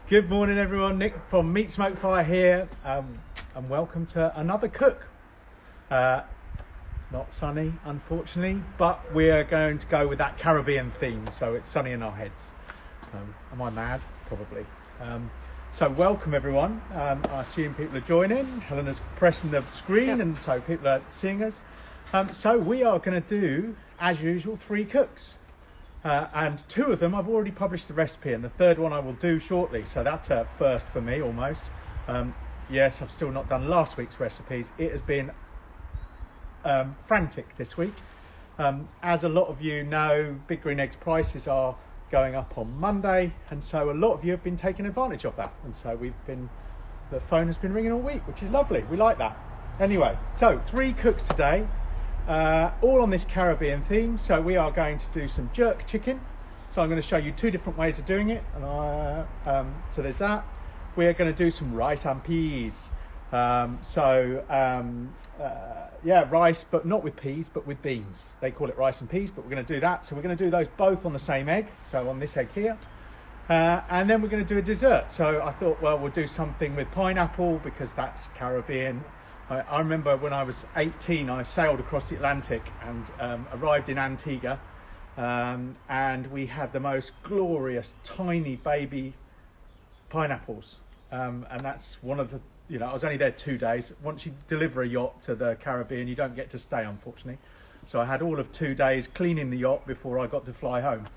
Good morning everyone, Nick from Meat Smoke Fire here, and welcome to another cook. Not sunny unfortunately, but we're going to go with that Caribbean theme, so it's sunny in our heads. Am I mad? Probably. So welcome everyone. I assume people are joining. Helena's pressing the screen, yep. And so people are seeing us. So we are going to do, as usual, 3 cooks. And 2 of them I've already published the recipe, and the 3rd one I will do shortly, so that's a first for me almost. Yes, I've still not done last week's recipes. It has been frantic this week. As a lot of you know, Big Green Eggs prices are going up on Monday, and so a lot of you have been taking advantage of that, and so the phone has been ringing all week, which is lovely. We like that. Anyway, so 3 cooks today. All on this Caribbean theme. So we are going to do some jerk chicken. So I'm going to show you 2 different ways of doing it. And so there's that. We are going to do some rice and peas. Rice, but not with peas, but with beans. They call it rice and peas, but we're going to do that. So we're going to do those both on the same egg. So on this egg here. And then we're going to do a dessert. So I thought, well, we'll do something with pineapple because that's Caribbean. I remember when I was 18, I sailed across the Atlantic and arrived in Antigua, and we had the most glorious tiny baby pineapples, and that's one of the, I was only there 2 days. Once you deliver a yacht to the Caribbean, you don't get to stay, unfortunately. So I had all of 2 days cleaning the yacht before I got to fly home.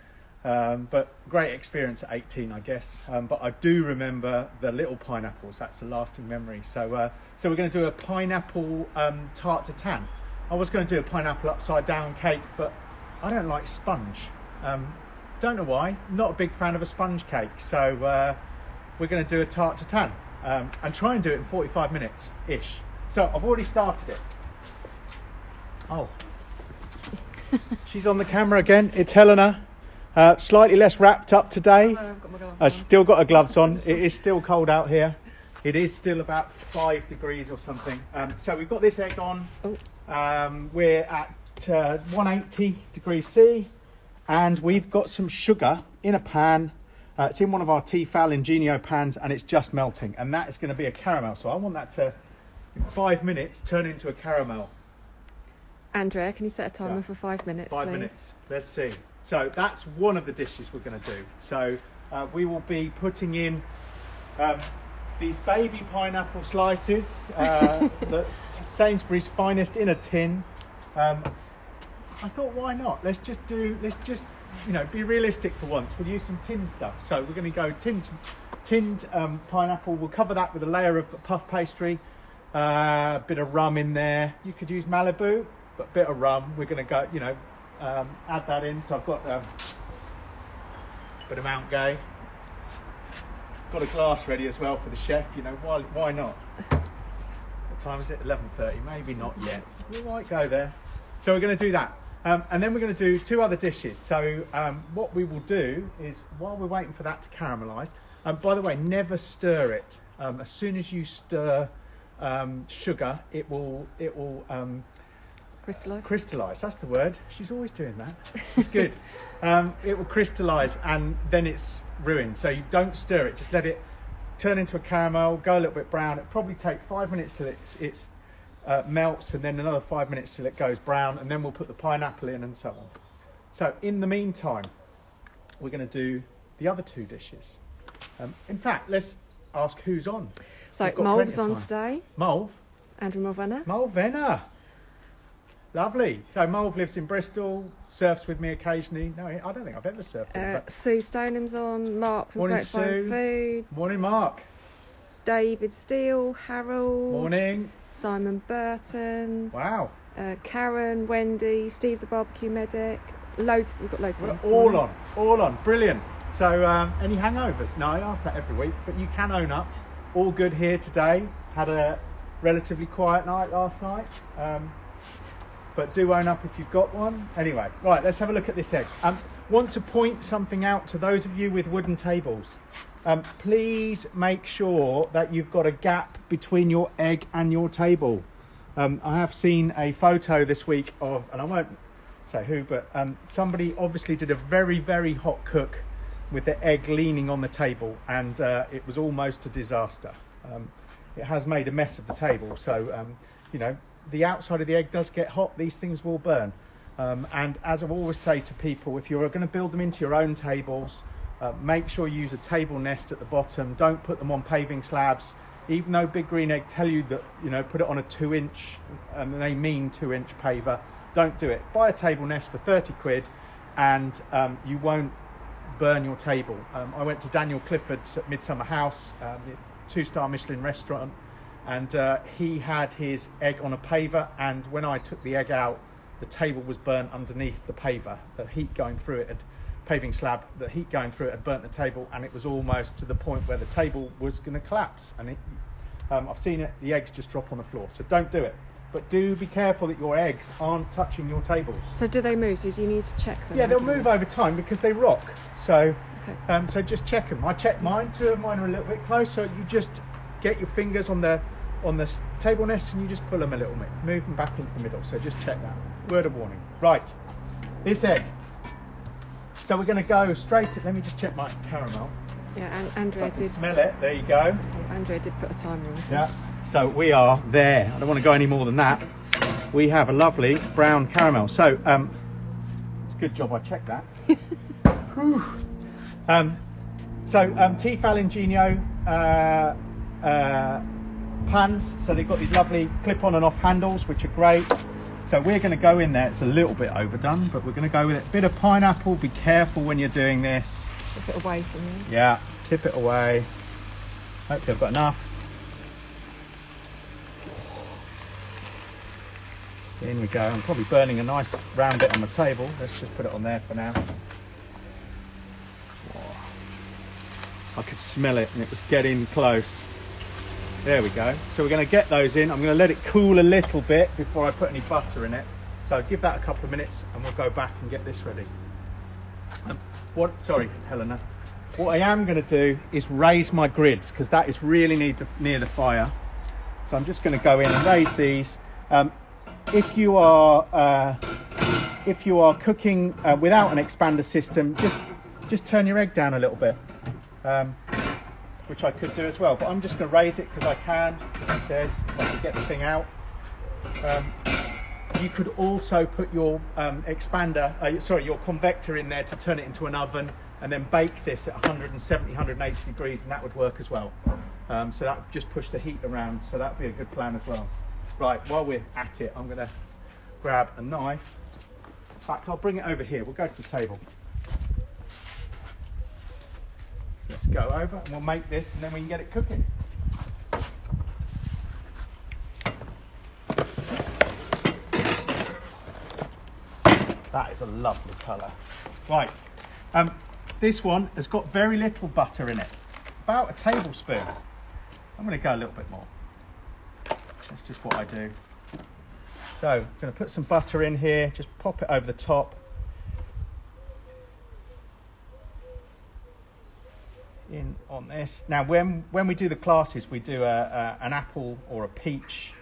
But great experience at 18, I guess. But I do remember the little pineapples. That's a lasting memory. So we're going to do a pineapple tarte tatin. I was going to do a pineapple upside down cake, but I don't like sponge. Don't know why. Not a big fan of a sponge cake. So we're going to do a tarte tatin and try and do it in 45 minutes ish. So I've already started it. Oh, she's on the camera again. It's Helena. Slightly less wrapped up today. Oh, no, I've got my gloves on. Still got her gloves on. It is still cold out here. It is still about 5 degrees or something. So we've got this egg on. We're at 180 degrees C, and we've got some sugar in a pan. It's in one of our Tefal Ingenio pans, and it's just melting. And that is going to be a caramel. So I want that to, in 5 minutes, turn into a caramel. Andrea, can you set a timer for 5 minutes, 5 please? minutes. Let's see. So that's one of the dishes we're going to do. So we will be putting in these baby pineapple slices, the Sainsbury's finest in a tin. I thought, why not? Let's just be realistic for once. We'll use some tin stuff. So we're going to go tinned pineapple. We'll cover that with a layer of puff pastry, a bit of rum in there. You could use Malibu, but a bit of rum. We're going to go, add that in. So I've got a bit of Mount Gay. Got a glass ready as well for the chef. Why not? What time is it? 11:30. Maybe not yet. We might go there. So we're going to do that, and then we're going to do 2 other dishes. So what we will do is, while we're waiting for that to caramelise. By the way, never stir it. As soon as you stir sugar, it will crystallise. That's the word. She's always doing that. It's good. It will crystallise, and then it's ruined. So you don't stir it. Just let it turn into a caramel, go a little bit brown. It probably take 5 minutes till it melts, and then another 5 minutes till it goes brown, and then we'll put the pineapple in and so on. So in the meantime, we're going to do the other 2 dishes. In fact, let's ask who's on. So Mulv's on today. Mulv. Andrew Mulvenna. Mulvenna. Lovely. So Mulv lives in Bristol, surfs with me occasionally. No, I don't think I've ever surfed with him. Sue Stoneham's on. Mark from Morning, Sue. Food. Morning, Mark. David Steele, Harold. Morning. Simon Burton. Wow. Karen, Wendy, Steve the barbecue medic. We've got loads of them. All on. Brilliant. So any hangovers? No, I ask that every week, but you can own up. All good here today. Had a relatively quiet night last night. But do own up if you've got one. Anyway, right, let's have a look at this egg. Want to point something out to those of you with wooden tables. Please make sure that you've got a gap between your egg and your table. I have seen a photo this week of, and I won't say who, but somebody obviously did a very, very hot cook with the egg leaning on the table, and it was almost a disaster. It has made a mess of the table, so you know, the outside of the egg does get hot, these things will burn. And as I always say to people, if you're going to build them into your own tables, make sure you use a table nest at the bottom. Don't put them on paving slabs. Even though Big Green Egg tell you that, you know, put it on a 2-inch, and they mean 2-inch paver, don't do it. Buy a table nest for 30 quid and you won't burn your table. I went to Daniel Clifford's at Midsummer House, 2-star Michelin restaurant, and he had his egg on a paver, and when I took the egg out, the table was burnt underneath the paver. The heat going through it, paving slab, the heat going through it had burnt the table, and it was almost to the point where the table was going to collapse. And I've seen it, the eggs just drop on the floor, so don't do it. But do be careful that your eggs aren't touching your tables. So do they move? So do you need to check them? Yeah, they'll move over time because they rock. So, okay. So just check them. I checked mine. 2 of mine are a little bit close. So you just get your fingers on the table nest and you just pull them a little bit, move them back into the middle. So just check that. Word of warning. Right, this egg. So we're going to go straight to. Let me just check my caramel. Yeah, and Andrea did. Smell it. There you go. Oh, Andrea did put a timer on. Yeah. So we are there. I don't want to go any more than that. We have a lovely brown caramel. So it's a good job I checked that. Tefal Ingenio pans. So they've got these lovely clip-on and off handles, which are great. So we're going to go in there. It's a little bit overdone, but we're going to go with it. A bit of pineapple. Be careful when you're doing this. Tip it away from you. Yeah, tip it away. Hopefully I've got enough. In we go. I'm probably burning a nice round bit on the table. Let's just put it on there for now. I could smell it and it was getting close. There we go. So we're going to get those in. I'm going to let it cool a little bit before I put any butter in it. So give that a couple of minutes and we'll go back and get this ready. Sorry, Helena. What I am going to do is raise my grids because that is really near the fire. So I'm just going to go in and raise these. If you are cooking without an expander system, just turn your egg down a little bit, which I could do as well. But I'm just going to raise it because I can. It says if I can get the thing out. You could also put your your convector in there to turn it into an oven, and then bake this at 170, 180 degrees, and that would work as well. So that would just push the heat around. So that would be a good plan as well. Right, while we're at it, I'm going to grab a knife. In fact, I'll bring it over here. We'll go to the table. So let's go over and we'll make this and then we can get it cooking. That is a lovely colour. Right, this one has got very little butter in it. About a tablespoon. I'm going to go a little bit more. That's just what I do. So I'm going to put some butter in here, just pop it over the top. In on this. Now when we do the classes, we do an apple or a peach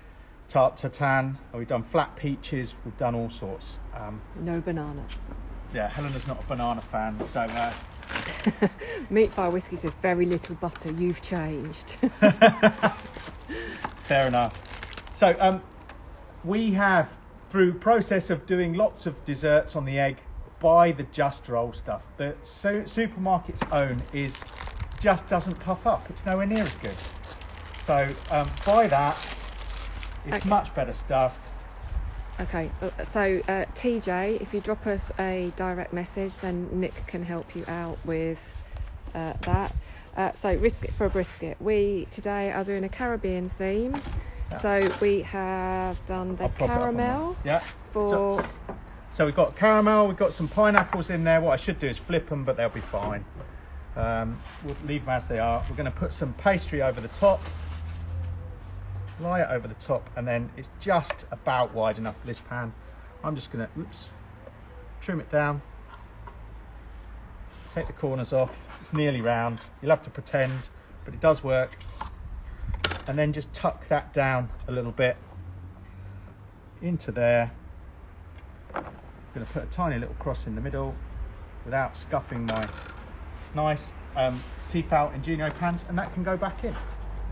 tart tatin, and we've done flat peaches, we've done all sorts. No banana. Yeah, Helena's not a banana fan, so... Meat Fire Whiskey says very little butter, you've changed. Fair enough. So we have, through process of doing lots of desserts on the egg, buy the Just Roll stuff. The supermarket's own just doesn't puff up. It's nowhere near as good. So buy that. It's much better stuff. Okay, so TJ, if you drop us a direct message, then Nick can help you out with that. So brisket for a brisket. We today are doing a Caribbean theme. Yeah. So we have done the caramel. Yeah. For. So we've got caramel. We've got some pineapples in there. What I should do is flip them, but they'll be fine. We'll leave them as they are. We're going to put some pastry over the top. Lie it over the top, and then it's just about wide enough for this pan. I'm just going to trim it down, take the corners off. It's nearly round. You'll have to pretend, but it does work. And then just tuck that down a little bit into there. I'm going to put a tiny little cross in the middle without scuffing my nice Tefal Ingenio pans, and that can go back in.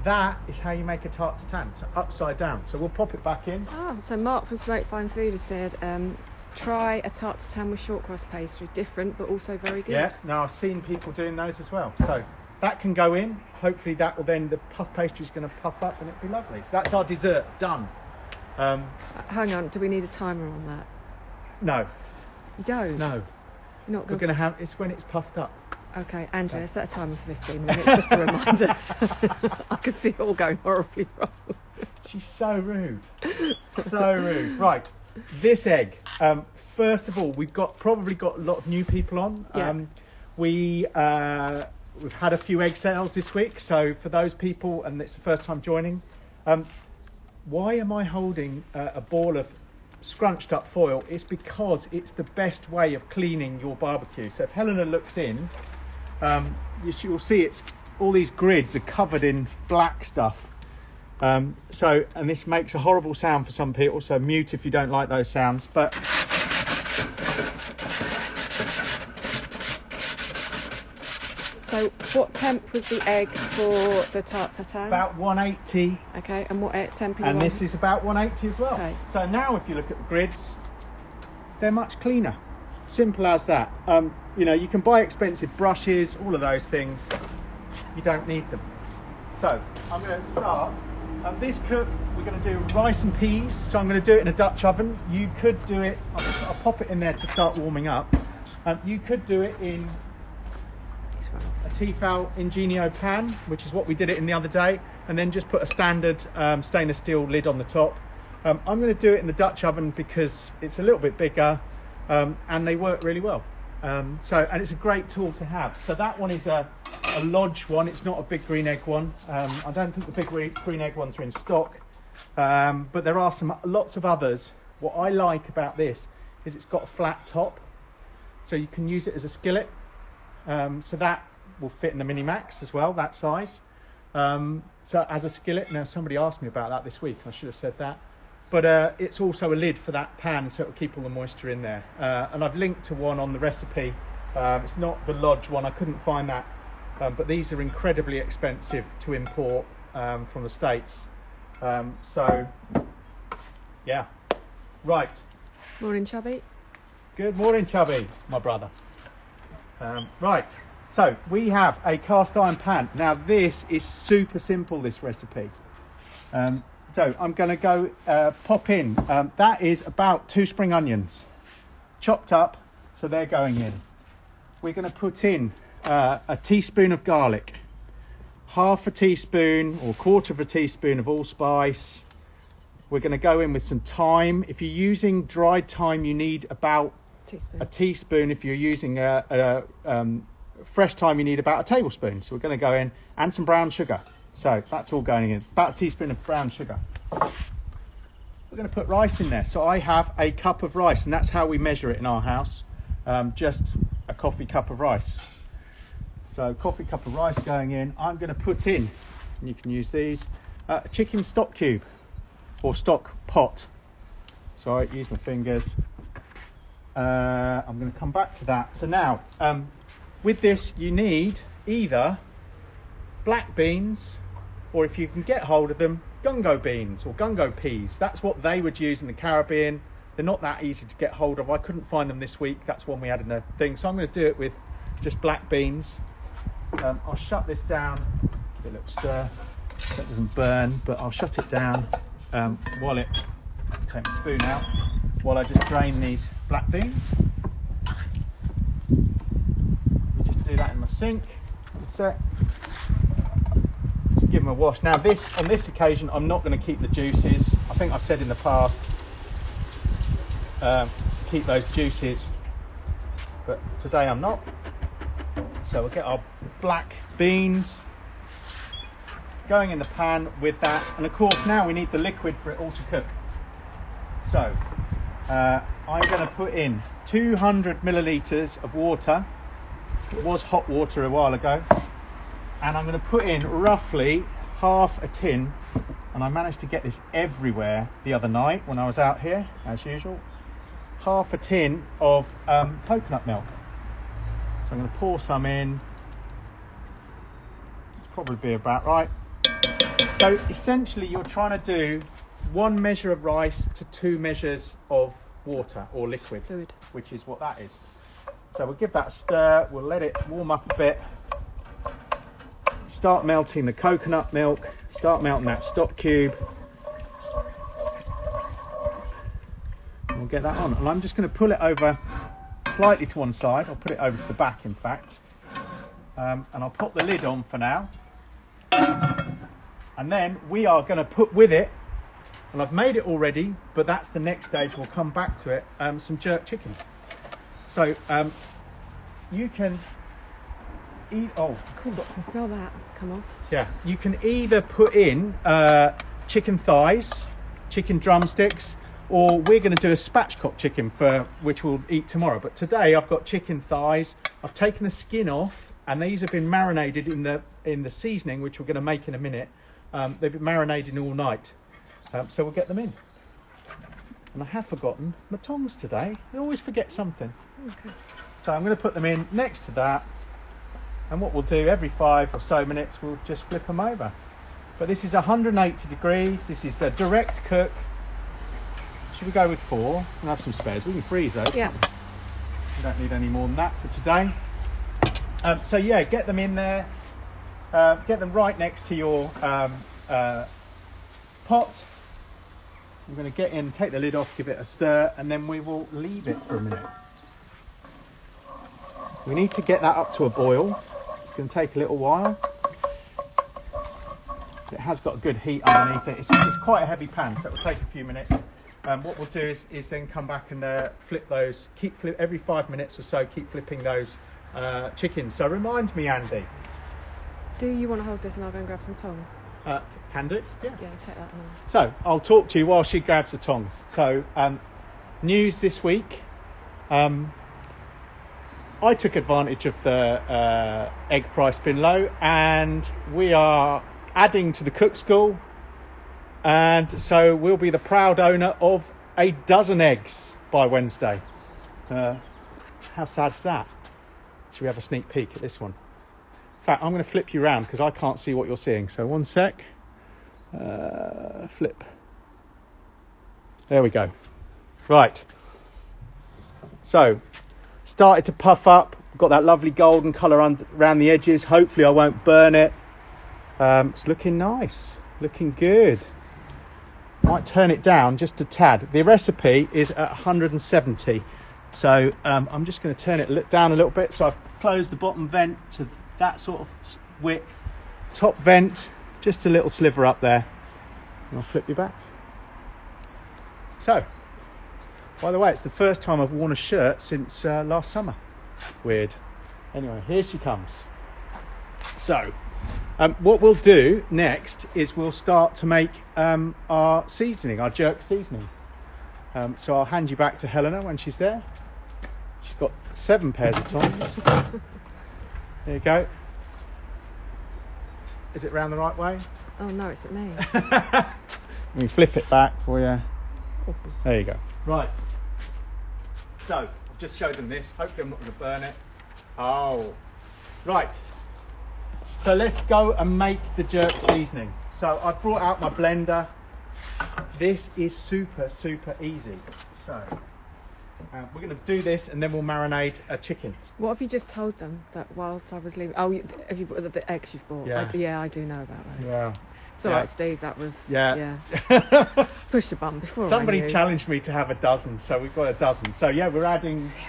That is how you make a tarte tatin, so upside down. So we'll pop it back in. So Mark from Smoked Fine Food has said, try a tarte tatin with short crust pastry. Different, but also very good. Yeah, now I've seen people doing those as well. So that can go in. Hopefully that will then, the puff pastry is going to puff up and it'll be lovely. So that's our dessert done. Hang on, do we need a timer on that? No. You don't? No. Not We're good. going to have, it's when it's puffed up. Okay, Andrea, set a timer for 15 minutes just to remind us. I could see it all going horribly wrong. She's so rude. So rude. Right, this egg. First of all, we've probably got a lot of new people on. Yeah. We've had a few egg sales this week, so for those people, and it's the first time joining, why am I holding a ball of scrunched up foil? It's because it's the best way of cleaning your barbecue. So if Helena looks in, you'll see it's all these grids are covered in black stuff. And this makes a horrible sound for some people, so mute if you don't like those sounds. But So what temp was the egg for the tarte tatin? about 180, Okay, and what temp are you and on? this is about 180 as well. Okay. So now if you look at the grids, they're much cleaner. Simple as that. You know, you can buy expensive brushes, all of those things. You don't need them. So I'm going to start. This cook, we're going to do rice and peas. So I'm going to do it in a Dutch oven. You could do it, I'll pop it in there to start warming up. You could do it in a Tefal Ingenio pan, which is what we did it in the other day, and then just put a standard stainless steel lid on the top. I'm going to do it in the Dutch oven because it's a little bit bigger and they work really well. And it's a great tool to have. So that one is a Lodge one. It's not a big green egg one. I don't think the big green egg ones are in stock, but there are lots of others. What I like about this is it's got a flat top, so you can use it as a skillet. So that will fit in the Mini Max as well, that size. So as a skillet, now somebody asked me about that this week, I should have said that. But it's also a lid for that pan, so it'll keep all the moisture in there. And I've linked to one on the recipe. It's not the Lodge one, I couldn't find that. But these are incredibly expensive to import from the States. So, yeah. Right. Morning, Chubby. Good morning, Chubby, my brother. Right, so we have a cast iron pan. Now this is super simple, this recipe. So I'm going to go pop in. That is about 2 spring onions, chopped up, so they're going in. We're going to put in a teaspoon of garlic, half a teaspoon or quarter of a teaspoon of allspice. We're going to go in with some thyme. If you're using dried thyme, you need about a teaspoon. If you're using fresh thyme, you need about a tablespoon. So we're going to go in, and some brown sugar. So that's all going in. About a teaspoon of brown sugar. We're going to put rice in there. So I have a cup of rice, and that's how we measure it in our house. Just a coffee cup of rice. So coffee cup of rice going in. I'm going to put in, and you can use these, a chicken stock cube or stock pot. Sorry, use my fingers. I'm going to come back to that. So now, with this, you need either black beans, or if you can get hold of them, gungo beans or gungo peas. That's what they would use in the Caribbean. They're not that easy to get hold of. I couldn't find them this week. That's one we had in the thing. So I'm going to do it with just black beans. I'll shut this down. Give it a little stir so it doesn't burn, but I'll shut it down while it, take the spoon out, while I just drain these black beans. You just do that in my sink. That's it. Just give them a wash. Now on this occasion, I'm not going to keep the juices. I think I've said in the past, keep those juices, but today I'm not. So we'll get our black beans going in the pan with that, and of course now we need the liquid for it all to cook. So I'm going to put in 200 millilitres of water. It was hot water a while ago, and I'm going to put in roughly half a tin, and I managed to get this everywhere the other night when I was out here as usual. Half a tin of coconut milk. So I'm going to pour some in, probably be about right. So essentially you're trying to do 1 measure of rice to 2 measures of water or liquid, Good. which is what that is. So we'll give that a stir, we'll let it warm up a bit, start melting the coconut milk, start melting that stock cube. And we'll get that on. And I'm just going to pull it over slightly to one side. I'll put it over to the back, in fact. And I'll pop the lid on for now. And then we are going to put with it, and I've made it already, but that's the next stage, we'll come back to it, some jerk chicken. So you can eat, oh Cool. I can smell that. Come on. yeah, you can either put in chicken thighs, chicken drumsticks, or we're going to do a spatchcock chicken which we'll eat tomorrow. But today I've got chicken thighs. I've taken the skin off, and these have been marinated in the seasoning, which we're going to make in a minute. They've been marinating all night, so we'll get them in. And I have forgotten my tongs today. I always forget something. Okay. So I'm going to put them in next to that, and what we'll do every 5 or so minutes, we'll just flip them over. But this is 180 degrees. This is a direct cook. Should we go with 4? We'll have some spares. We can freeze those. Yeah. We don't need any more than that for today. So yeah, get them in there. Get them right next to your pot. We're going to get in, take the lid off, give it a stir, and then we will leave it for a minute. We need to get that up to a boil. It's going to take a little while. It has got a good heat underneath it. It's quite a heavy pan, so it will take a few minutes. What we'll do is then come back and flip those. Every 5 minutes or so, keep flipping those chickens. So remind me, Andy. Do you want to hold this and I'll go and grab some tongs? Can do, yeah. Yeah, take that one. So I'll talk to you while she grabs the tongs. So news this week. I took advantage of the egg price being low, and we are adding to the cook school, and so we'll be the proud owner of a dozen eggs by Wednesday. How sad's that? Should we have a sneak peek at this one? In fact, I'm going to flip you around because I can't see what you're seeing. So one sec. Flip. There we go. Right. So, started to puff up. Got that lovely golden colour around the edges. Hopefully I won't burn it. It's looking nice. Looking good. Might turn it down just a tad. The recipe is at 170. So I'm just going to turn it down a little bit. So I've closed the bottom vent to that sort of width. Top vent, just a little sliver up there. And I'll flip you back. So, by the way, it's the first time I've worn a shirt since last summer. Weird. Anyway, here she comes. So, what we'll do next is we'll start to make our seasoning, our jerk seasoning. So I'll hand you back to Helena when she's there. She's got 7 pairs of tongs. There you go. Is it round the right way? Oh no, it's at me. Let me flip it back for you. Awesome. There you go. Right. So, I've just showed them this. Hopefully I'm not going to burn it. Oh. Right. So let's go and make the jerk seasoning. So I've brought out my blender. This is super, super easy. So we're going to do this and then we'll marinate a chicken. What have you just told them that whilst I was leaving? Oh, have you bought the eggs you've bought? Yeah. I do know about those. Yeah. It's all right, Steve. That was yeah. Push the button before. Somebody challenged me to have a dozen, so we've got a dozen. So yeah, we're adding. Seriously.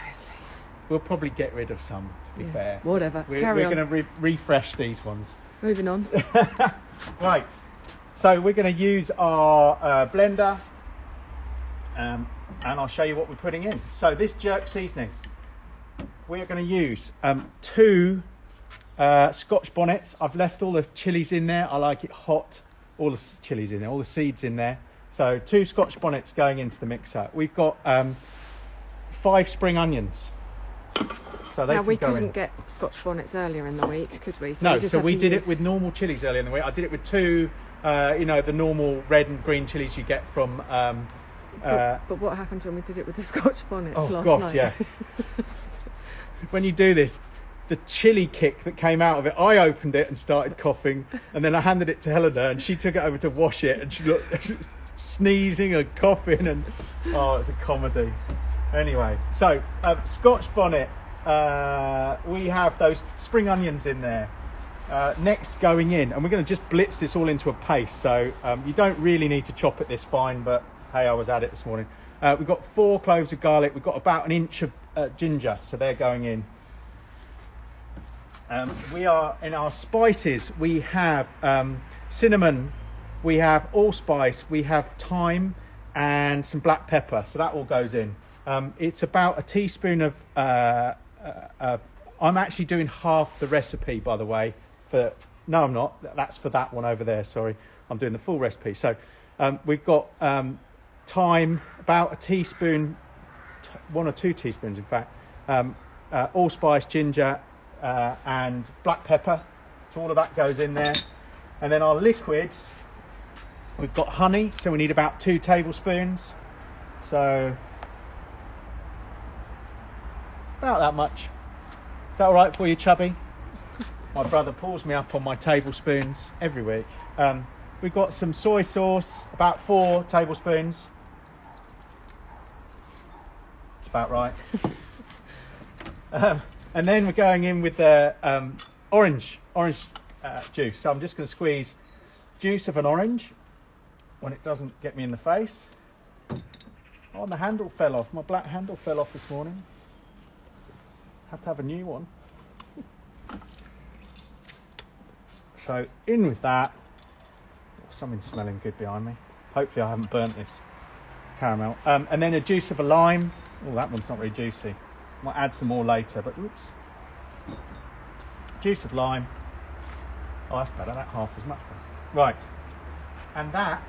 We'll probably get rid of some, to be fair. Whatever. We're Carry on. going to refresh these ones. Moving on. Right. So we're going to use our blender, and I'll show you what we're putting in. So this jerk seasoning, we're going to use 2 Scotch bonnets. I've left all the chilies in there. I like it hot. All the chilies in there, all the seeds in there. So 2 Scotch bonnets going into the mixer. We've got 5 spring onions. So they now we can go couldn't in. get Scotch bonnets earlier in the week, could we? No, so we did it with normal chilies earlier in the week. I did it with 2, the normal red and green chilies you get from. But what happened when we did it with the Scotch bonnets last God, night? yeah. When you do this, the chili kick that came out of it. I opened it and started coughing, and then I handed it to Helena, and she took it over to wash it, and she looked sneezing and coughing, and oh, it's a comedy. Anyway, so Scotch bonnet. We have those spring onions in there. Next going in, and we're going to just blitz this all into a paste. So you don't really need to chop it this fine, but hey, I was at it this morning. We've got 4 cloves of garlic. We've got about an inch of ginger, so they're going in. We are in our spices. We have cinnamon, we have allspice, we have thyme, and some black pepper. So that all goes in. It's about a teaspoon of. I'm actually doing half the recipe, by the way. No, I'm not. That's for that one over there. Sorry, I'm doing the full recipe. So we've got thyme, about a teaspoon, 1 or 2 teaspoons, in fact. Allspice, ginger. And black pepper, so all of that goes in there. And then our liquids, we've got honey, so we need about 2 tablespoons, so about that much. Is that all right for you, chubby? My brother pulls me up on my tablespoons every week. We've got some soy sauce, about 4 tablespoons. It's about right. And then we're going in with the orange juice. So I'm just going to squeeze juice of an orange when it doesn't get me in the face. Oh, and the handle fell off. My black handle fell off this morning. Have to have a new one. So in with that. Oh, something's smelling good behind me. Hopefully I haven't burnt this caramel. And then a juice of a lime. Oh, that one's not very juicy. Might add some more later, but oops. Juice of lime. Oh, that's better. That half is much better. Right. And that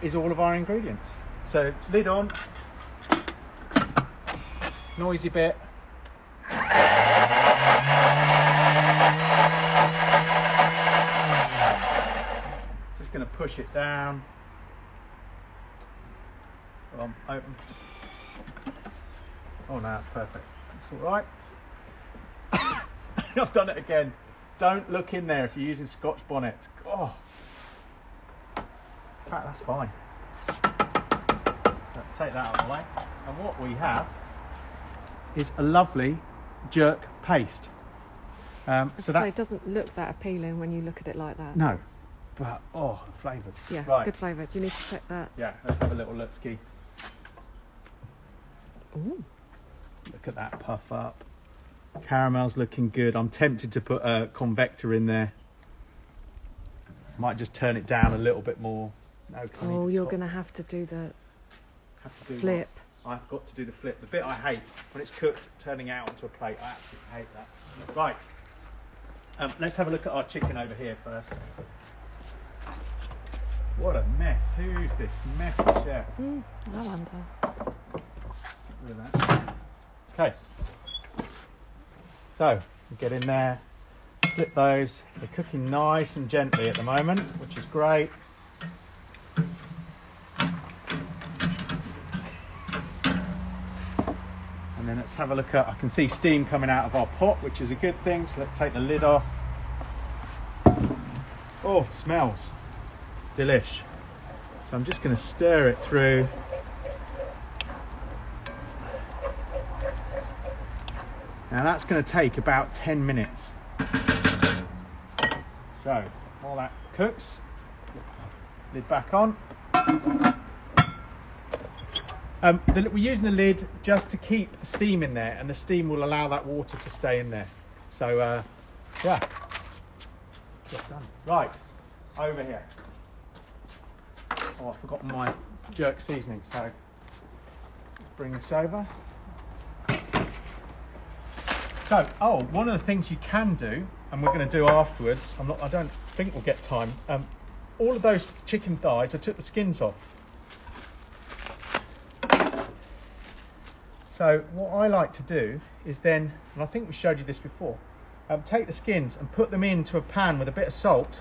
is all of our ingredients. So lid on. Noisy bit. Just going to push it down. Open. Oh no, that's perfect. That's all right. I've done it again. Don't look in there if you're using Scotch bonnet. Oh, in fact, that's fine. Let's take that out of the way. And what we have is a lovely jerk paste. So that it doesn't look that appealing when you look at it like that. No, but oh, the flavours. Yeah, right. Good flavour. Do you need to check that? Yeah, let's have a little look-ski. Ooh. Look at that puff up. Caramel's looking good. I'm tempted to put a convector in there. Might just turn it down a little bit more. No, oh, you're going to have to do the flip. What? I've got to do the flip. The bit I hate, when it's cooked, turning out onto a plate. I absolutely hate that. Right. Let's have a look at our chicken over here first. What a mess. Who's this messy chef? I wonder. Look at that. Okay. So, we get in there, flip those. They're cooking nice and gently at the moment, which is great. And then let's have a look at, I can see steam coming out of our pot, which is a good thing. So let's take the lid off. Oh, smells delish. So I'm just going to stir it through. Now that's going to take about 10 minutes. So while that cooks, lid back on. We're using the lid just to keep the steam in there, and the steam will allow that water to stay in there. So yeah, job done. Right, over here. Oh, I've forgotten my jerk seasoning, so let's bring this over. So, one of the things you can do, and we're going to do afterwards, I don't think we'll get time. All of those chicken thighs, I took the skins off. So what I like to do is then, and I think we showed you this before, take the skins and put them into a pan with a bit of salt,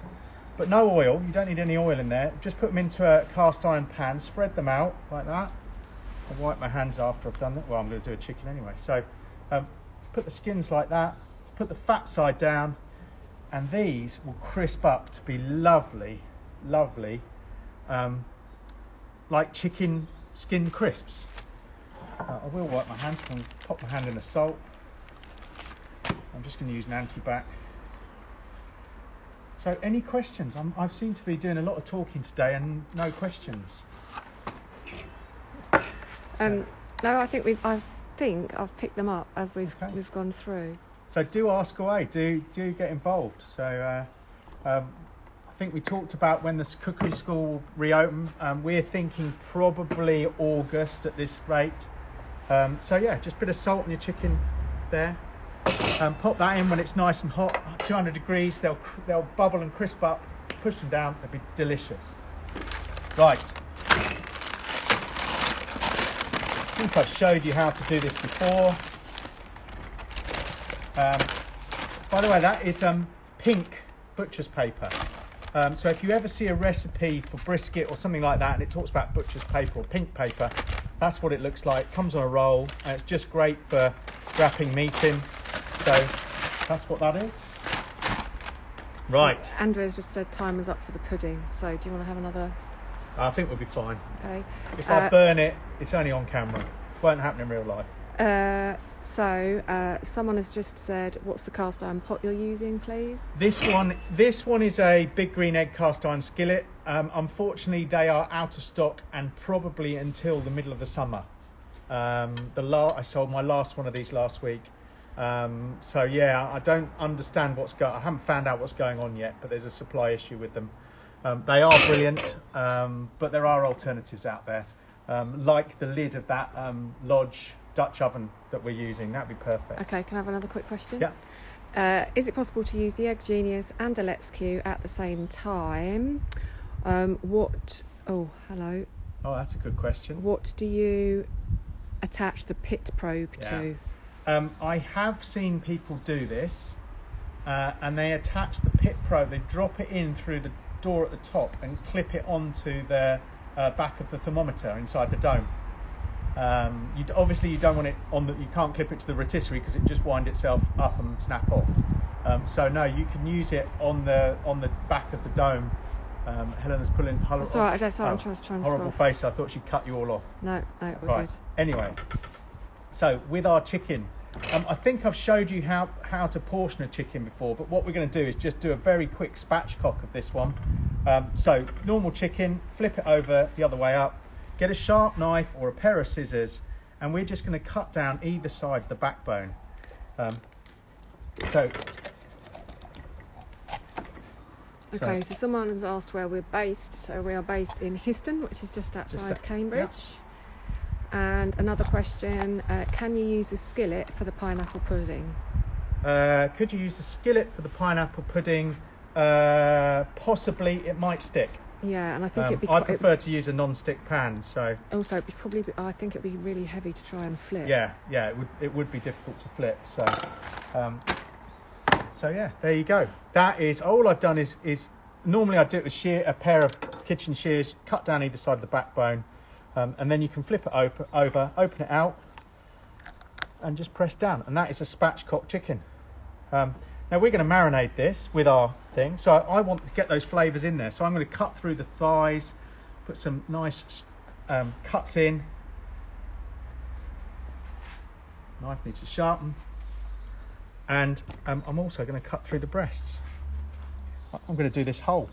but no oil. You don't need any oil in there. Just put them into a cast iron pan, spread them out like that. I'll wipe my hands after I've done that. Well, I'm going to do a chicken anyway. So put the skins like that, put the fat side down, and these will crisp up to be lovely, lovely, like chicken skin crisps. I will wipe my hands. I'm going to pop my hand in the salt. I'm just going to use an anti-bac. So any questions? I seem to be doing a lot of talking today and no questions. No, I think I've picked them up as we've gone through. So do ask away. Do get involved. So I think we talked about when the cookery school will reopen. We're thinking probably August at this rate. So yeah, just a bit of salt on your chicken there. Pop that in when it's nice and hot, 200 degrees. They'll bubble and crisp up. Push them down. They'll be delicious. Right. I think I've showed you how to do this before. By the way, that is pink butcher's paper. So if you ever see a recipe for brisket or something like that and it talks about butcher's paper or pink paper, that's what it looks like. It comes on a roll and it's just great for wrapping meat in. So that's what that is. Right. Andrea's just said time is up for the pudding. So do you want to have another? I think we'll be fine. Okay. If I burn it, it's only on camera. It won't happen in real life. So someone has just said, what's the cast iron pot you're using, please? This one is a big green egg cast iron skillet. Unfortunately, they are out of stock and probably until the middle of the summer. I sold my last one of these last week. So yeah, I don't understand I haven't found out what's going on yet, but there's a supply issue with them. They are brilliant, but there are alternatives out there, like the lid of that Lodge Dutch oven that we're using. That'd be perfect. Okay, can I have another quick question? Yeah. Is it possible to use the Egg Genius and a Let's Q at the same time? Oh, hello. Oh, that's a good question. What do you attach the pit probe to? I have seen people do this, and they attach the pit probe. They drop it in through the door at the top and clip it onto the back of the thermometer inside the dome. Obviously you don't want it you can't clip it to the rotisserie because it just wind itself up and snap off. So no, you can use it on the back of the dome. Helena's pulling. Sorry, I'm trying to horrible face. I thought she'd cut you all off. No, we're right. good. Anyway, so with our chicken, I think I've showed you how to portion a chicken before, but what we're going to do is just do a very quick spatchcock of this one. So normal chicken, flip it over the other way up, get a sharp knife or a pair of scissors, and we're just going to cut down either side of the backbone. Okay, so someone has asked where we're based. So we are based in Histon, which is just outside Cambridge. Yeah. And another question, can you use the skillet for the pineapple pudding? Could you use the skillet for the pineapple pudding? Possibly, it might stick. Yeah, and I think I prefer to use a non-stick pan. So also, I think it'd be really heavy to try and flip. Yeah, it would be difficult to flip. So yeah, there you go. That is all I've done. Is normally I do it with a pair of kitchen shears, cut down either side of the backbone, and then you can flip it open it out, and just press down, and that is a spatchcock chicken. Now we're going to marinate this with our thing, so I want to get those flavours in there. So I'm going to cut through the thighs, put some nice cuts in. Knife needs to sharpen, and I'm also going to cut through the breasts. I'm going to do this whole.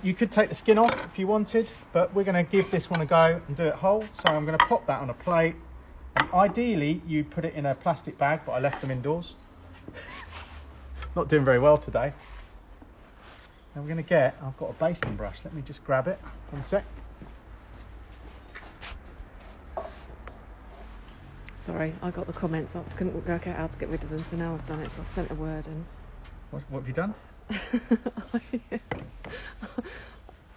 You could take the skin off if you wanted, but we're going to give this one a go and do it whole. So I'm going to pop that on a plate. And ideally, you put it in a plastic bag, but I left them indoors. Not doing very well today. Now we're going to I've got a basting brush. Let me just grab it. 1 sec. Sorry, I got the comments. I couldn't work out how to get rid of them, so now I've done it. So I've sent a word in. What have you done?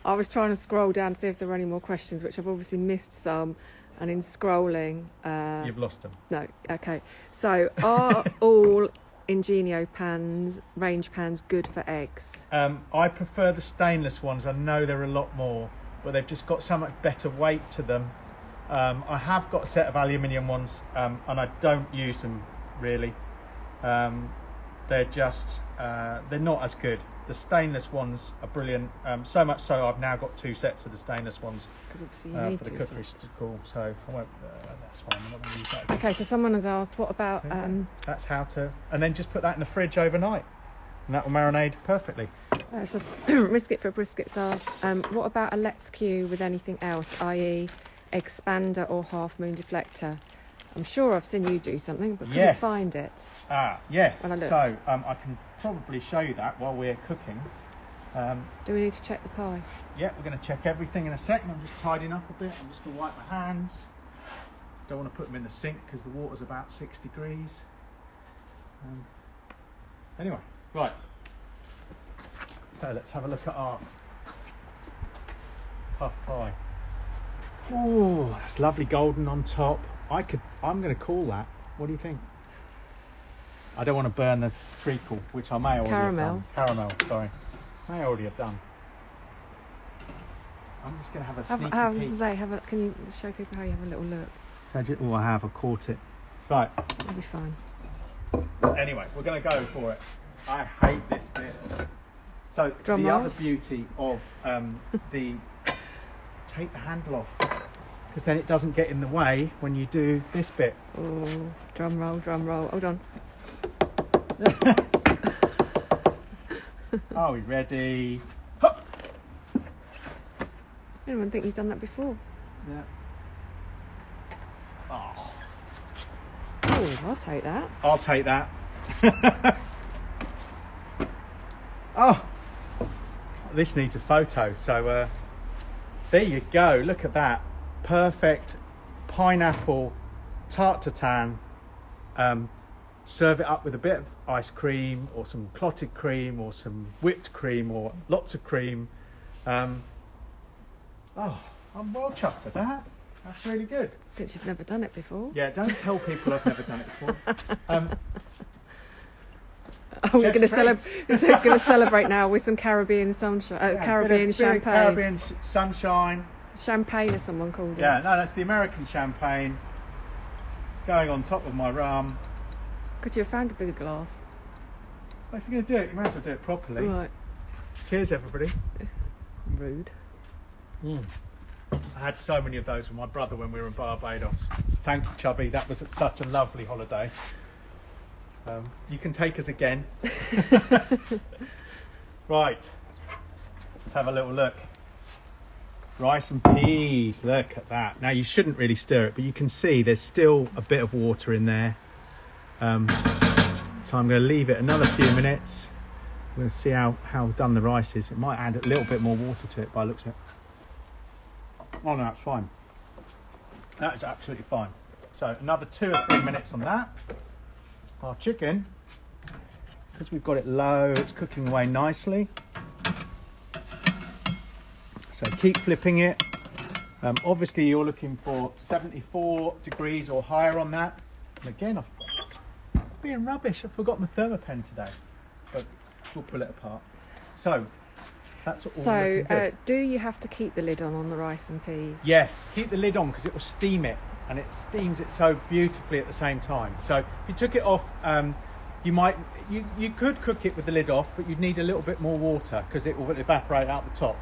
I was trying to scroll down to see if there were any more questions, which I've obviously missed some, and in scrolling you've lost them. No. Okay, so are all Ingenio pans, range pans, good for eggs? I prefer the stainless ones. I know they're a lot more but they've just got so much better weight to them. I have got a set of aluminium ones, and I don't use them really. They're just they're not as good. The stainless ones are brilliant. So much so I've now got 2 sets of the stainless ones obviously you need for the to, cookery school. So I won't. That's fine. I'm not going to use that again. Okay, so someone has asked, what about That's how to, and then just put that in the fridge overnight, and that will marinate perfectly. so Brisket for Brisket's asked, what about a Let's Cue with anything else, i.e. expander or half moon deflector? I'm sure I've seen you do something, but couldn't find it. Yes. When I looked. So I can probably show you that while we're cooking. Do we need to check the pie? Yeah, we're going to check everything in a second. I'm just tidying up a bit. I'm just going to wipe my hands. Don't want to put them in the sink because the water's about 6 degrees. Anyway, right. So let's have a look at our puff pie. Oh, that's lovely golden on top. I'm going to call that. What do you think? I don't want to burn the treacle, which I may already have done. Caramel, sorry. May already have done. I'm just going to have a sneaky peek. Can you show people how you have a little look? Oh, I have. I caught it. Right. It'll be fine. Anyway, we're going to go for it. I hate this bit. So Drum the roll. other beauty of take the handle off, because then it doesn't get in the way when you do this bit. Oh, drum roll, drum roll. Hold on. Are we ready? I didn't think you've done that before. Yeah. Oh, Oh, I'll take that. I'll take that. Oh, this needs a photo. So there you go. Look at that. Perfect pineapple tarte tatin. Serve it up with a bit of ice cream or some clotted cream or some whipped cream or lots of cream. Oh, I'm well chuffed with that. That's really good. Since you've never done it before. Yeah, don't tell people I've never done it before. We're going Chef's to celebrate now with some Caribbean sunshine, Caribbean bit of champagne. Caribbean sunshine. Champagne, as someone called it. Yeah, no, that's the American champagne going on top of my rum. Could you have found a bigger glass? Well, if you're going to do it, you might as well do it properly. Right. Cheers, everybody. Rude. I had so many of those with my brother when we were in Barbados. Thank you, Chubby. That was such a lovely holiday. You can take us again. Right. Let's have a little look. Rice and peas. Look at that. Now, you shouldn't really stir it, but you can see there's still a bit of water in there. So I'm going to leave it another few minutes. We're going to see how done the rice is. It might add a little bit more water to it by the looks of it. Oh no, that's fine. That is absolutely fine. So another 2 or 3 minutes on that. Our chicken, because we've got it low, it's cooking away nicely. So keep flipping it. Obviously you're looking for 74 degrees or higher on that. And again, I'm being rubbish. I forgot my thermopen today, but we'll pull it apart. So that's all looking good. Do you have to keep the lid on the rice and peas? Yes, keep the lid on because it will steam it, and it steams it so beautifully at the same time. So if you took it off, you could cook it with the lid off, but you'd need a little bit more water because it will evaporate out the top.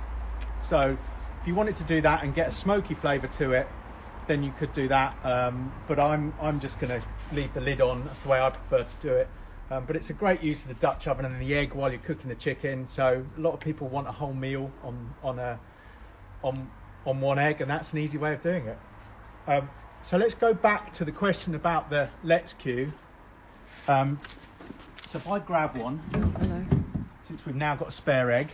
So if you wanted to do that and get a smoky flavour to it, then you could do that. But I'm just going to leave the lid on. That's the way I prefer to do it. But it's a great use of the Dutch oven and the egg while you're cooking the chicken. So a lot of people want a whole meal on one egg, and that's an easy way of doing it. So let's go back to the question about the Let's Cue. So if I grab one, Hello. since we've now got a spare egg,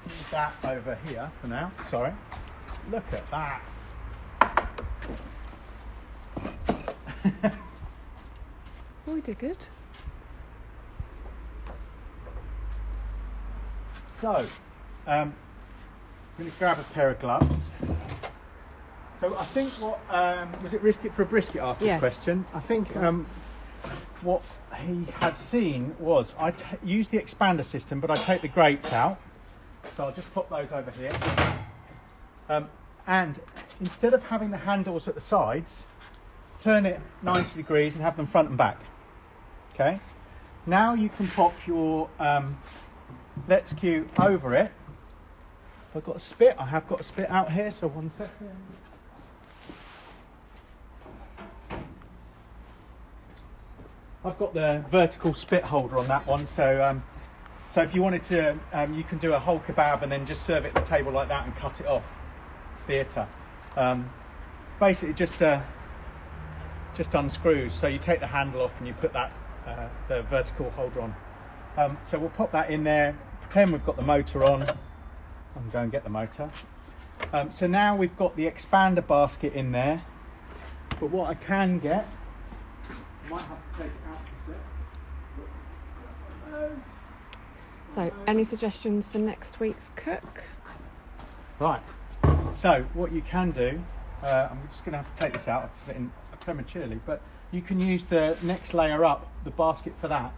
leave that over here for now. Sorry. Look at that. Oh, we did good. So, I'm going to grab a pair of gloves. So I think what, was it Brisket for a Brisket asked this Yes. question? I think what he had seen was I use the expander system, but I take the grates out. So I'll just pop those over here. And instead of having the handles at the sides, turn it 90 degrees and have them front and back. Okay. Now you can pop your Let's Q over it. I've got a spit. I have got a spit out here. So 1 second. I've got the vertical spit holder on that one. So so if you wanted to, you can do a whole kebab and then just serve it at the table like that and cut it off. Theatre. Basically, just unscrews. So you take the handle off and you put that the vertical holder on. So we'll pop that in there. Pretend we've got the motor on. I'm going to get the motor. So now we've got the expander basket in there. But what I can get, I might have to take it out for a sec. So, any suggestions for next week's cook? Right. So what you can do, I'm just going to have to take this out. I put it in prematurely, but you can use the next layer up, the basket for that,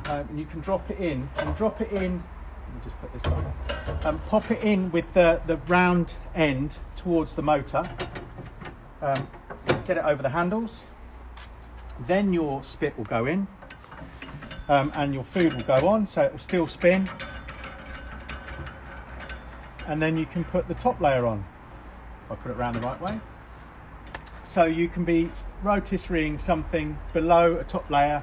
and you can drop it in. And drop it in. Let me just put this on. Pop it in with the round end towards the motor. Get it over the handles. Then your spit will go in, and your food will go on, so it will still spin. And then you can put the top layer on. If I put it around the right way. So you can be rotisserieing something below a top layer.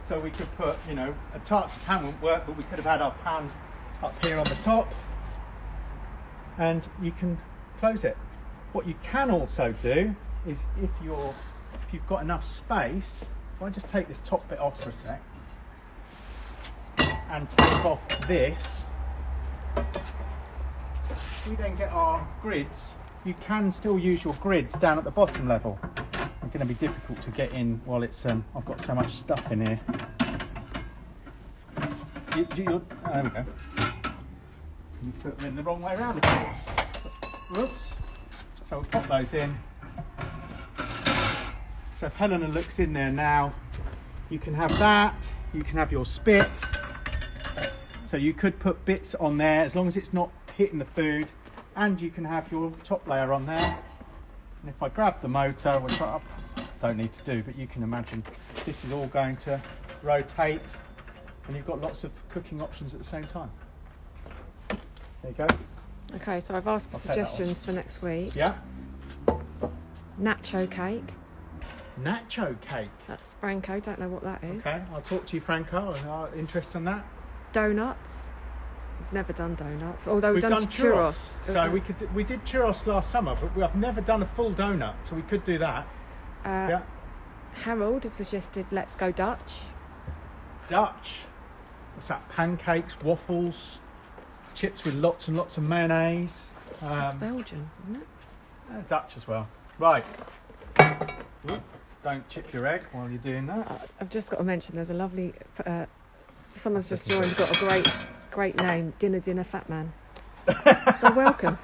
So we could put, you know, a Tarte Tatin wouldn't work, but we could have had our pan up here on the top. And you can close it. What you can also do is if you've got enough space, if I just take this top bit off for a sec and take off this, we then get our grids. You can still use your grids down at the bottom level. It's going to be difficult to get in while it's I've got so much stuff in here. There we go. You put them in the wrong way around, of course. Whoops. So we'll pop those in. So if Helena looks in there now, you can have that. You can have your spit. So you could put bits on there as long as it's not hitting the food, and you can have your top layer on there. And if I grab the motor, which I don't need to do, but you can imagine this is all going to rotate, and you've got lots of cooking options at the same time. There you go. Okay, so I've asked for I'll take that off. suggestions for next week. Yeah. Nacho cake. Nacho cake. That's Franco, don't know what that is. Okay, I'll talk to you, Franco. Interested in that? Donuts. We've never done donuts, although We've we've done churros. So we did churros last summer, but I've never done a full donut, so we could do that. Yeah. Harold has suggested let's go Dutch. Dutch. What's that? Pancakes, waffles, chips with lots and lots of mayonnaise. That's Belgian, isn't it? Dutch as well. Right. Oop, don't chip your egg while you're doing that. I've just got to mention there's a lovely someone's just joined, got a great name, Dinner Fat Man. So welcome.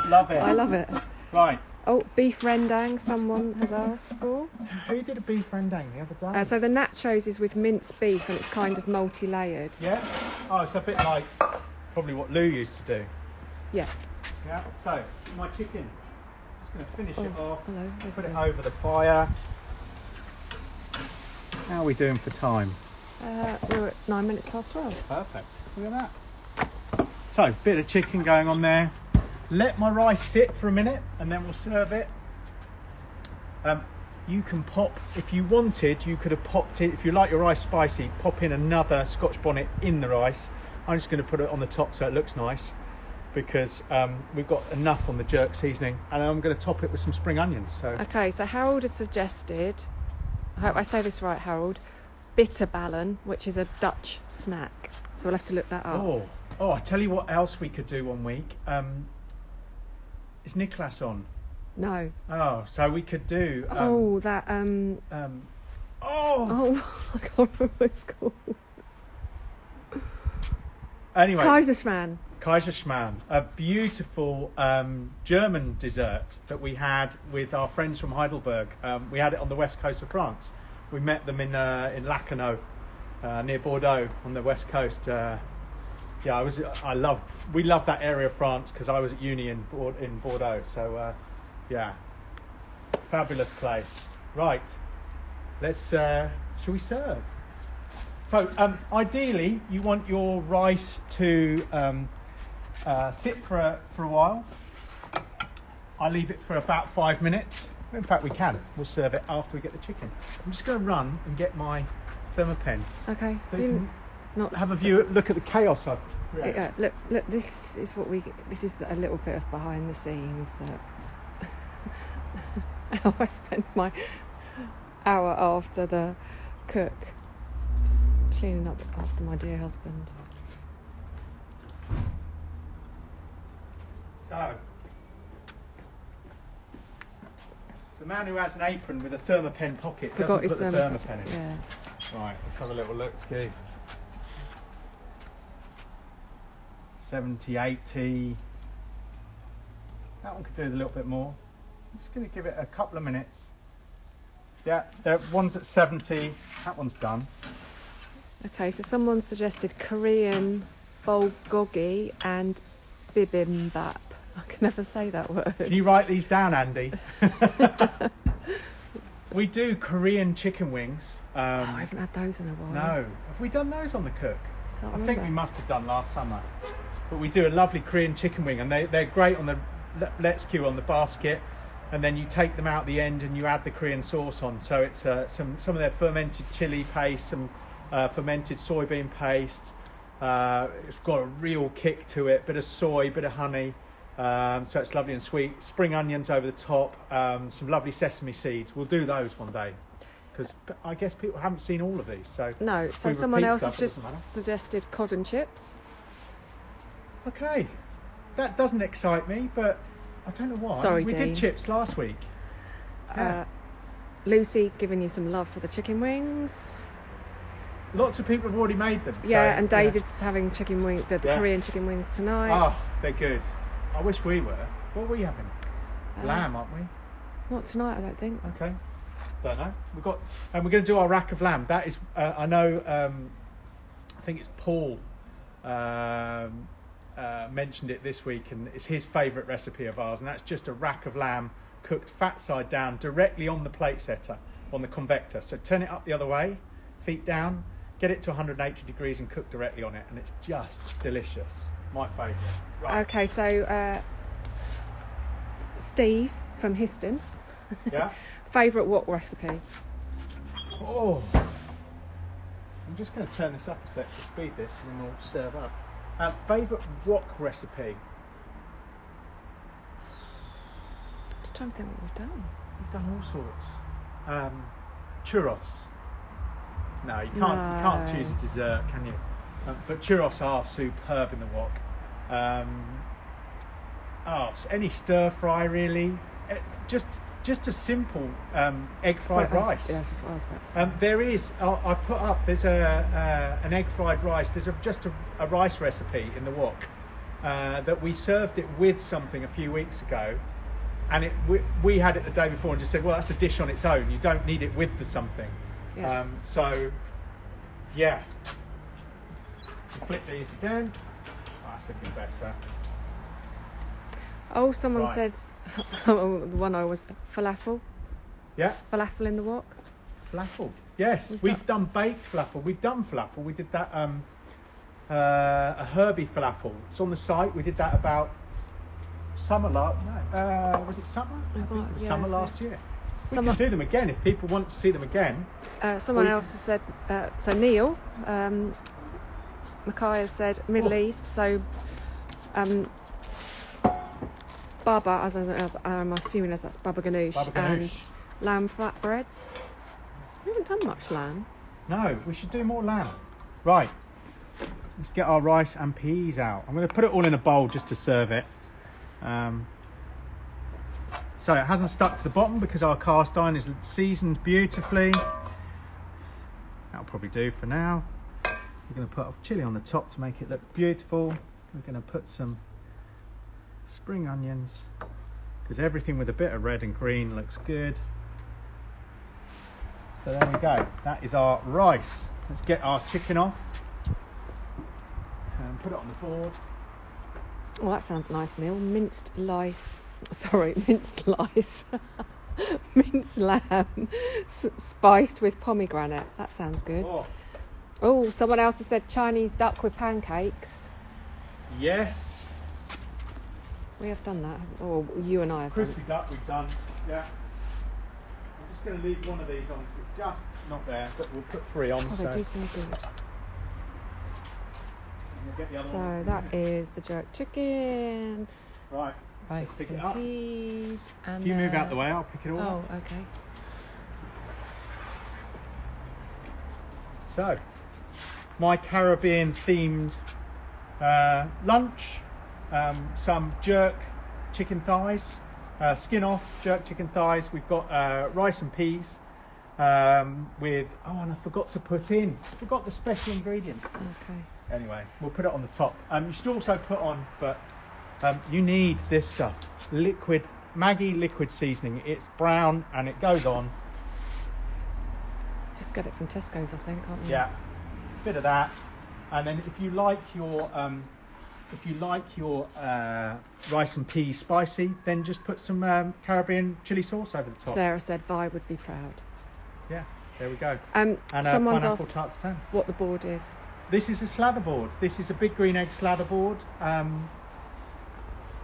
Love it. I love it. Right. Oh, beef rendang someone has asked for. Who did a beef rendang the other day? So the nachos is with minced beef and it's kind of multi-layered. Yeah? Oh, it's a bit like probably what Lou used to do. Yeah. Yeah. So, my chicken. Just going to finish it off. Hello. Put it over the fire. How are we doing for time? We're at 9 minutes past 12. Perfect. Look at that. So, bit of chicken going on there. Let my rice sit for a minute and then we'll serve it. You can pop, if you wanted, you could have popped it, if you like your rice spicy, pop in another Scotch bonnet in the rice. I'm just going to put it on the top so it looks nice, because we've got enough on the jerk seasoning, and I'm going to top it with some spring onions. So Okay, so Harold has suggested, I hope I say this right, Harold, bitterballen, which is a Dutch snack. So we'll have to look that up. Oh, I tell you what else we could do one week. Is Nicholas on? No. Oh, so we could do. Oh, I can't remember what it's called. Anyway, Kaiserschmarrn, a beautiful German dessert that we had with our friends from Heidelberg. We had it on the west coast of France. We met them in Lacanau, near Bordeaux, on the west coast. yeah, we love that area of France because I was at uni in Bordeaux. So yeah, fabulous place. Right, let's. Shall we serve? So ideally, you want your rice to sit for a while. I leave it for about 5 minutes. In fact, we can. We'll serve it after we get the chicken. I'm just going to run and get my thermopen. Okay. So you can not have a look at the chaos I've created. Yeah, look. This is what we. This is a little bit of behind the scenes that how I spend my hour after the cook cleaning up after my dear husband. So, the man who has an apron with a thermopen pocket Forgot doesn't put the his thermopen in. Yes. Right, let's have a little look, Ski. 70, 80. That one could do with a little bit more. I'm just going to give it a couple of minutes. Yeah, one's at 70. That one's done. Okay, so someone suggested Korean Bulgogi and Bibimbap. I can never say that word. Can you write these down, Andy? We do Korean chicken wings. I haven't had those in a while. No. Have we done those on the cook? Can't I think remember. we must have done last summer. But we do a lovely Korean chicken wing, and they're great on the Let's Queue on the basket, and then you take them out the end and you add the Korean sauce on. So it's some of their fermented chili paste, some fermented soybean paste. It's got a real kick to it, bit of soy, bit of honey. So it's lovely and sweet. Spring onions over the top, some lovely sesame seeds. We'll do those one day, because I guess people haven't seen all of these. So No, so we someone repeat else stuff, has it just doesn't matter. suggested cod and chips. Okay, that doesn't excite me, but I don't know why. Sorry, we Dean. did chips last week. Yeah. Lucy giving you some love for the chicken wings. Lots of people have already made them. Yeah, so, and David's having chicken wing, the Yeah. Korean chicken wings tonight. Oh, they're good. I wish we were. What are we having? Lamb, aren't we? Not tonight, I don't think. Okay. Don't know. We're going to do our rack of lamb. That is, I know. I think it's Paul mentioned it this week, and it's his favourite recipe of ours. And that's just a rack of lamb cooked fat side down directly on the plate setter, on the convector. So turn it up the other way, feet down, get it to 180 degrees, and cook directly on it, and it's just delicious. My favourite. Right. Okay, so Steve from Histon. Yeah. Favourite wok recipe? Oh, I'm just going to turn this up a sec to speed this, and then we'll serve up. Favourite wok recipe? Just trying to think what we've done. We've done all sorts. Churros. No, you can't choose a dessert, can you? But churros are superb in the wok. So any stir fry really. Just a simple egg fried rice. Yeah, that's just what I was about to say. There is. I put up. There's an egg fried rice. There's just a rice recipe in the wok that we served it with something a few weeks ago, and we had it the day before and just said, well, that's a dish on its own. You don't need it with the something. Yeah. So, yeah. Flip these again. Oh, that's looking better. Oh, someone Right. said the one I was falafel. Yeah. Falafel in the wok. Falafel. Yes, we've done baked falafel. We've done falafel. We did that a herby falafel. It's on the site. We did that about summer last. No, was it summer? I think it was Yeah, summer so- last year. We Summer- can do them again if people want to see them again. Someone We- else has said. So Neil, Mackay has said Middle East. So baba, as I'm assuming as that's baba ganoush, Baba and ganoush. lamb flatbreads. We haven't done much lamb. No, we should do more lamb. Right. Let's get our rice and peas out. I'm going to put it all in a bowl just to serve it. So it hasn't stuck to the bottom because our cast iron is seasoned beautifully. That'll probably do for now. We're going to put a chilli on the top to make it look beautiful. We're going to put some spring onions because everything with a bit of red and green looks good. So there we go. That is our rice. Let's get our chicken off. put it on the board. Oh, that sounds nice, Neil. Minced lice. Sorry, minced lice. Minced lamb spiced with pomegranate. That sounds good. Oh, someone else has said Chinese duck with pancakes. Yes. We have done that. Or you and I have Crispy duck we've done. Yeah. I'm just going to leave one of these on because it's just not there, but we'll put 3 on. Oh, they do smell good. We'll get the other So one. that is the jerk chicken. Right. Rice pick it and up. peas. And If you move out the way, I'll pick it all up. Oh, okay. So, my Caribbean themed lunch, some jerk chicken thighs, skin off jerk chicken thighs. We've got rice and peas with, and I forgot the special ingredient. Okay. Anyway, we'll put it on the top. You should also put on, but you need this stuff, Maggi liquid seasoning. It's brown and it goes on. Just get it from Tesco's, I think, can't you? Yeah, bit of that, and then if you like your rice and peas spicy, then just put some Caribbean chili sauce over the top. Sarah said Vi would be proud. Yeah, there we go. And someone's pineapple asked tart Tatin. what the board is. This is a slather board. This is a big green egg slather board.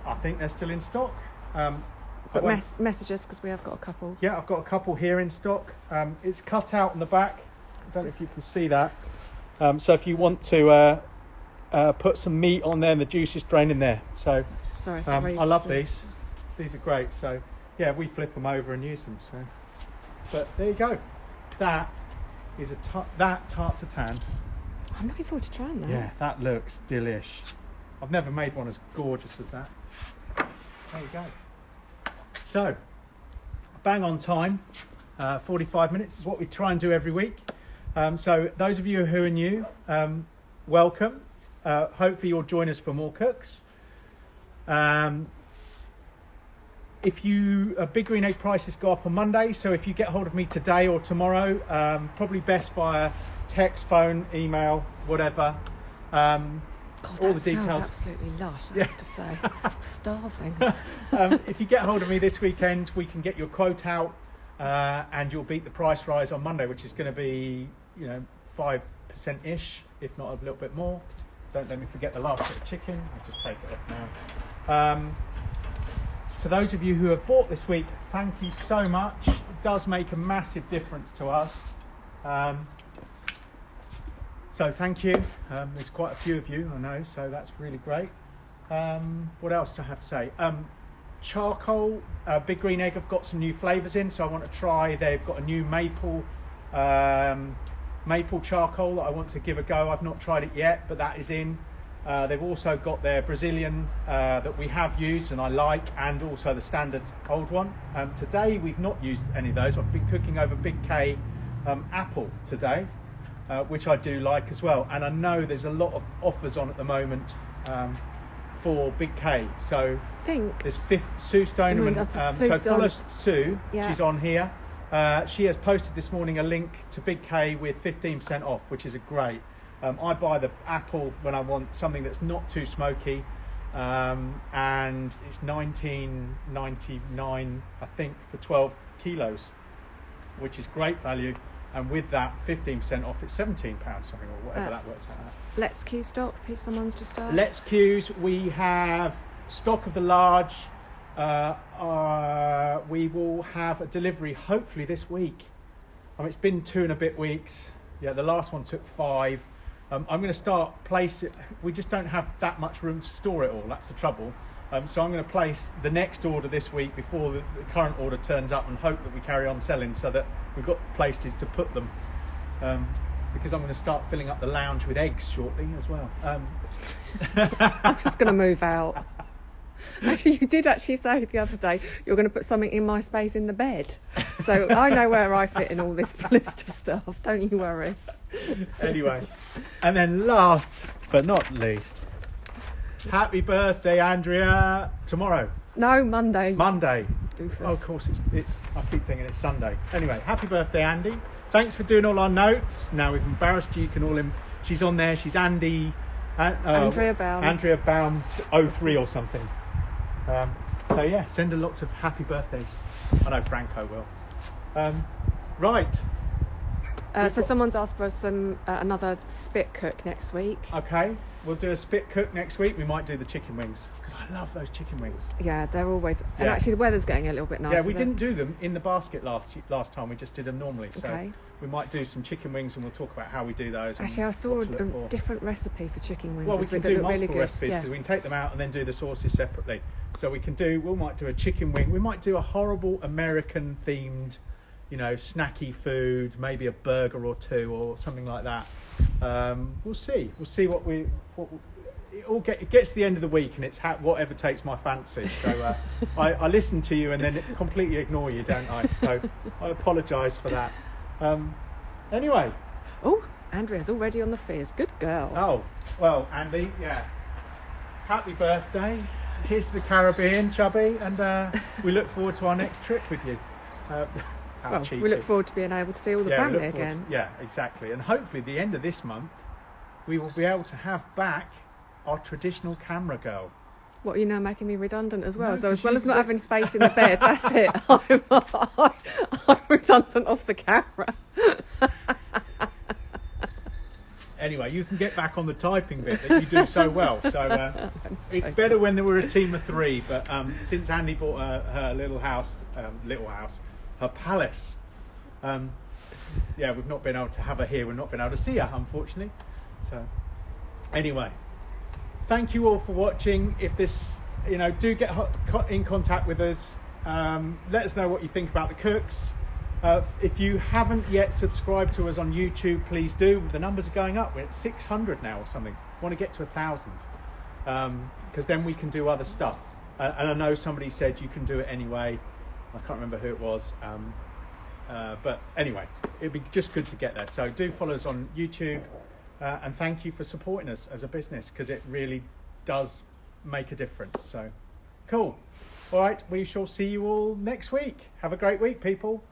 I think they're still in stock. But message us because we have got a couple. Yeah, I've got a couple here in stock. It's cut out on the back. I don't know if you can see that. So if you want to put some meat on there and the juice is draining there. So Sorry, I love these. These are great. So yeah, we flip them over and use them. So, but there you go. That is that Tarte Tatin. I'm looking forward to trying that. Yeah, that looks delish. I've never made one as gorgeous as that. There you go. So, bang on time. 45 minutes is what we try and do every week. So those of you who are new, welcome. Hopefully you'll join us for more cooks. If big green egg prices go up on Monday, so if you get hold of me today or tomorrow, probably best via text, phone, email, whatever. God, all that the details. Sounds absolutely lush, I have to say. I'm starving. If you get hold of me this weekend, we can get your quote out, and you'll beat the price rise on Monday, which is going to be, 5%-ish, if not a little bit more. Don't let me forget the last bit of chicken. I'll just take it off now. To those of you who have bought this week, thank you so much. It does make a massive difference to us. So thank you. There's quite a few of you, I know, so that's really great. What else do I have to say? Charcoal, Big Green Egg have got some new flavours in, so I want to try. They've got a new maple charcoal that I want to give a go. I've not tried it yet, but that is in. They've also got their Brazilian that we have used and I like, and also the standard old one. Today we've not used any of those. I've been cooking over Big K apple today, which I do like as well. And I know there's a lot of offers on at the moment for Big K. So there's Sue Stoneman. So follow Sue. Yeah. She's on here. She has posted this morning a link to Big K with 15% off, which is a great. I buy the apple when I want something that's not too smoky, and it's $19.99 I think for 12 kilos, which is great value. And with that 15% off, it's £17 something or whatever that works out. Let's Q stock. Someone's just asked. Let's Q's. We have stock of the large. We will have a delivery hopefully this week. It's been 2 and a bit weeks. Yeah, the last one took 5. I'm going to start placing. We just don't have that much room to store it all. That's the trouble. So I'm going to place the next order this week before the current order turns up, and hope that we carry on selling so that we've got places to put them. Because I'm going to start filling up the lounge with eggs shortly as well. I'm just going to move out. Actually, you did actually say the other day you're going to put something in my space in the bed. So I know where I fit in all this list of stuff. Don't you worry. Anyway, and then last but not least, happy birthday, Andrea. Tomorrow. No, Monday. Monday. Doofus. Oh, of course, it's. I keep thinking it's Sunday. Anyway, happy birthday, Andy. Thanks for doing all our notes. Now we've embarrassed you. You can all. She's on there. She's Andy Andrea Baum. Andrea Baum 03 or something. So yeah, send her lots of happy birthdays. I know Franco will. Right. So someone's asked for some another spit cook next week. Okay, we'll do a spit cook next week. We might do the chicken wings because I love those chicken wings. Yeah, they're always. And Yeah. actually, the weather's getting a little bit nicer. Yeah, we didn't do them in the basket last time. We just did them normally. So Okay. we might do some chicken wings, and we'll talk about how we do those. and Actually, I saw what to a look for. different recipe for chicken wings. Well, we this can week that do looked multiple really good. recipes Yeah. because we can take them out and then do the sauces separately. So we might do a chicken wing. We might do a horrible American themed, snacky food, maybe a burger or two or something like that. We'll see. We'll see it gets to the end of the week and it's whatever takes my fancy. So I listen to you and then completely ignore you, don't I? So I apologise for that. Anyway. Oh, Andrea's already on the fizz. Good girl. Oh, well, Andy, yeah. Happy birthday. Here's the Caribbean, chubby, and we look forward to our next trip with you. Well, we look forward to being able to see all the family again. Yeah, exactly. And hopefully the end of this month, we will be able to have back our traditional camera girl. What, you're now making me redundant as well? No, So as 'cause well as not having space in the bed, that's it. I'm redundant off the camera. Anyway, you can get back on the typing bit that you do so well. So it's better when there were a team of three. But since Andy bought her little house, her palace, we've not been able to have her here. We've not been able to see her, unfortunately. So anyway, thank you all for watching. If this, do get in contact with us. Let us know what you think about the cooks. If you haven't yet subscribed to us on YouTube, please do. The numbers are going up. We're at 600 now or something. We want to get to 1,000 because then we can do other stuff. And I know somebody said you can do it anyway. I can't remember who it was. But anyway, it'd be just good to get there. So do follow us on YouTube and thank you for supporting us as a business because it really does make a difference. So cool. All right, we shall see you all next week. Have a great week, people.